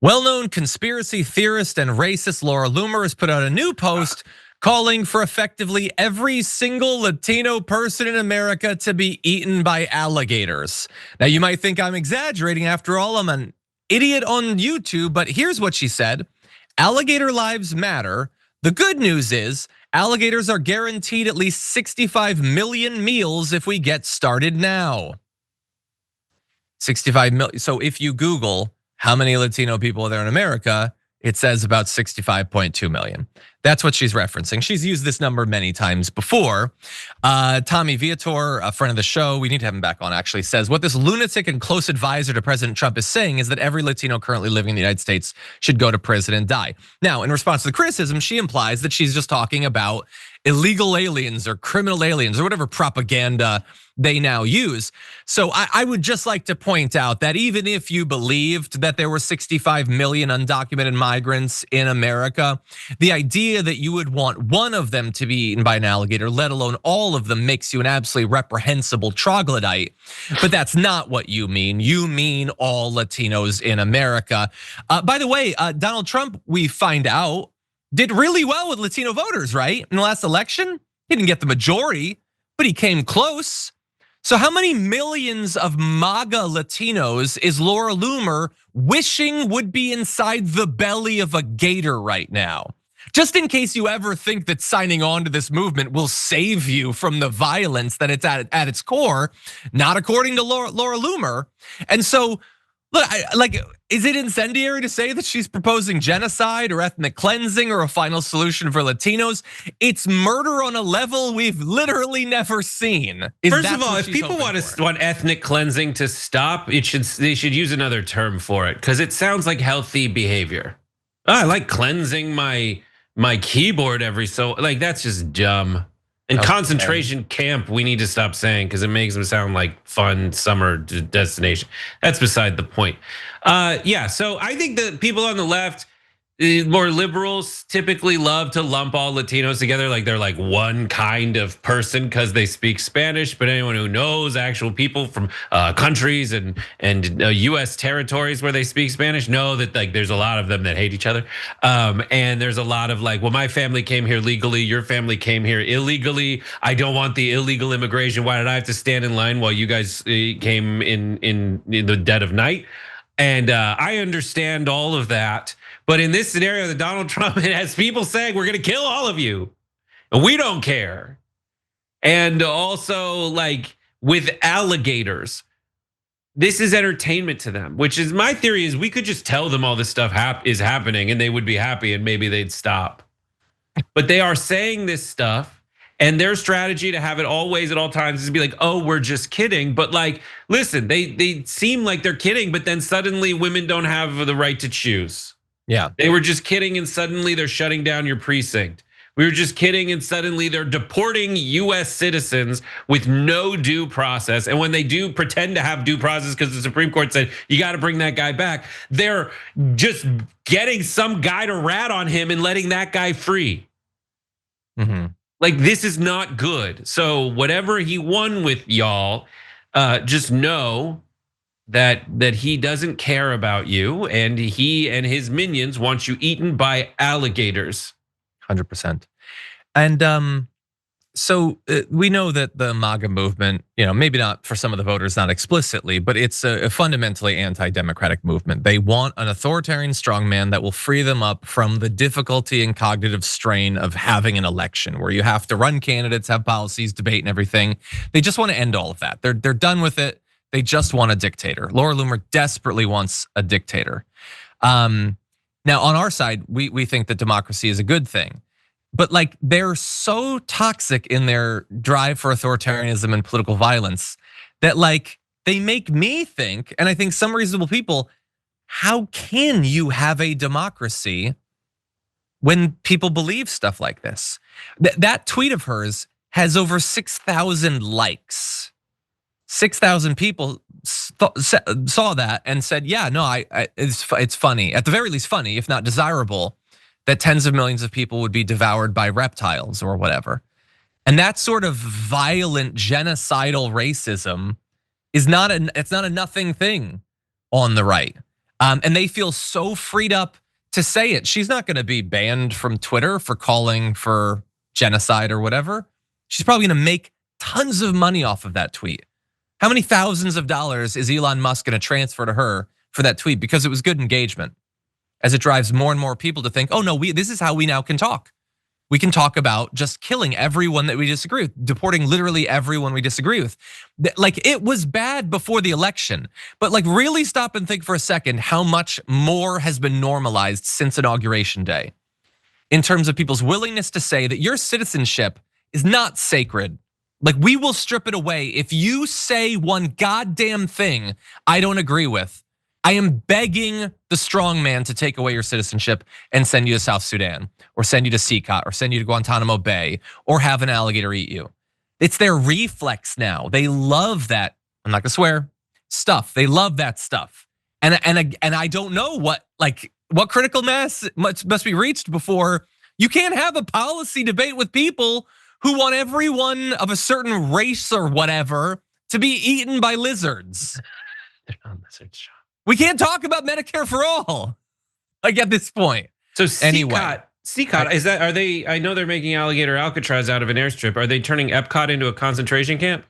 Well-known conspiracy theorist and racist Laura Loomer has put out a new post calling for effectively every single Latino person in America to be eaten by alligators. Now, you might think I'm exaggerating. After all, I'm an idiot on YouTube, but here's what she said. Alligator lives matter. The good news is alligators are guaranteed at least 65 million meals if we get started now. 65 million. So if you Google how many Latino people are there in America, it says about 65.2 million. That's what she's referencing. She's used this number many times before. Tommy Viettor, a friend of the show, we need to have him back on actually, says what this lunatic and close advisor to President Trump is saying is that every Latino currently living in the United States should go to prison and die. Now, in response to the criticism, she implies that she's just talking about illegal aliens or criminal aliens or whatever propaganda they now use. So I would just like to point out that even if you believed that there were 65 million undocumented migrants in America, the idea that you would want one of them to be eaten by an alligator, let alone all of them, makes you an absolutely reprehensible troglodyte. But that's not what you mean. You mean all Latinos in America. By the way, Donald Trump, we find out, did really well with Latino voters, right? In the last election, he didn't get the majority, but he came close. So how many millions of MAGA Latinos is Laura Loomer wishing would be inside the belly of a gator right now? Just in case you ever think that signing on to this movement will save you from the violence that it's at its core, not according to Laura Loomer. And so, look, is it incendiary to say that she's proposing genocide or ethnic cleansing or a final solution for Latinos? It's murder on a level we've literally never seen. First of all, if people want ethnic cleansing to stop, they should use another term for it because it sounds like healthy behavior. I like cleansing my keyboard that's just dumb. And concentration camp, we need to stop saying because it makes them sound like fun summer destination. That's beside the point. Yeah, so I think that people on the left, more liberals, typically love to lump all Latinos together like they're like one kind of person because they speak Spanish. But anyone who knows actual people from countries and US territories where they speak Spanish know that like there's a lot of them that hate each other. And there's a lot of like, well, my family came here legally, your family came here illegally. I don't want the illegal immigration. Why did I have to stand in line while you guys came in the dead of night? And I understand all of that. But in this scenario that Donald Trump has people saying we're gonna kill all of you, and we don't care. And also like with alligators, this is entertainment to them, which is my theory is we could just tell them all this stuff is happening and they would be happy and maybe they'd stop. But they are saying this stuff. And their strategy to have it always at all times is to be like, oh, we're just kidding. But like, listen, they seem like they're kidding, but then suddenly women don't have the right to choose. Yeah. They were just kidding and suddenly they're shutting down your precinct. We were just kidding and suddenly they're deporting US citizens with no due process. And when they do pretend to have due process because the Supreme Court said, you gotta bring that guy back, they're just getting some guy to rat on him and letting that guy free. Like this is not good. So whatever he won with y'all, just know that he doesn't care about you, and he and his minions want you eaten by alligators. 100%. And so we know that the MAGA movement, maybe not for some of the voters, not explicitly, but it's a fundamentally anti-democratic movement. They want an authoritarian strongman that will free them up from the difficulty and cognitive strain of having an election where you have to run candidates, have policies, debate and everything. They just want to end all of that. They're done with it. They just want a dictator. Laura Loomer desperately wants a dictator. Now on our side, we think that democracy is a good thing. But like they're so toxic in their drive for authoritarianism and political violence that like they make me think, and I think some reasonable people, how can you have a democracy when people believe stuff like this? That tweet of hers has over 6,000 likes. 6,000 people saw that and said, yeah, no, it's funny, at the very least funny, if not desirable, that tens of millions of people would be devoured by reptiles or whatever. And that sort of violent genocidal racism is it's not a nothing thing on the right. And they feel so freed up to say it. She's not gonna be banned from Twitter for calling for genocide or whatever. She's probably gonna make tons of money off of that tweet. How many thousands of dollars is Elon Musk gonna transfer to her for that tweet? Because it was good engagement, as it drives more and more people to think, oh no, this is how we now can talk. We can talk about just killing everyone that we disagree with, deporting literally everyone we disagree with. Like, it was bad before the election, but like, really stop and think for a second how much more has been normalized since Inauguration Day in terms of people's willingness to say that your citizenship is not sacred. Like, we will strip it away if you say one goddamn thing I don't agree with. I am begging the strong man to take away your citizenship and send you to South Sudan, or send you to Sikot, or send you to Guantanamo Bay, or have an alligator eat you. It's their reflex now. They love that, I'm not gonna swear, stuff. They love that stuff. And I don't know what critical mass must be reached before you can't have a policy debate with people who want everyone of a certain race or whatever to be eaten by lizards. They're not lizards, Sean. We can't talk about Medicare for all, like, at this point. So anyway, Sikot, is that, are they, I know they're making Alligator Alcatraz out of an airstrip. Are they turning Epcot into a concentration camp?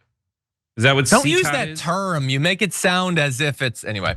Is that what Sikot is? Don't use that term. You make it sound as if it's, anyway.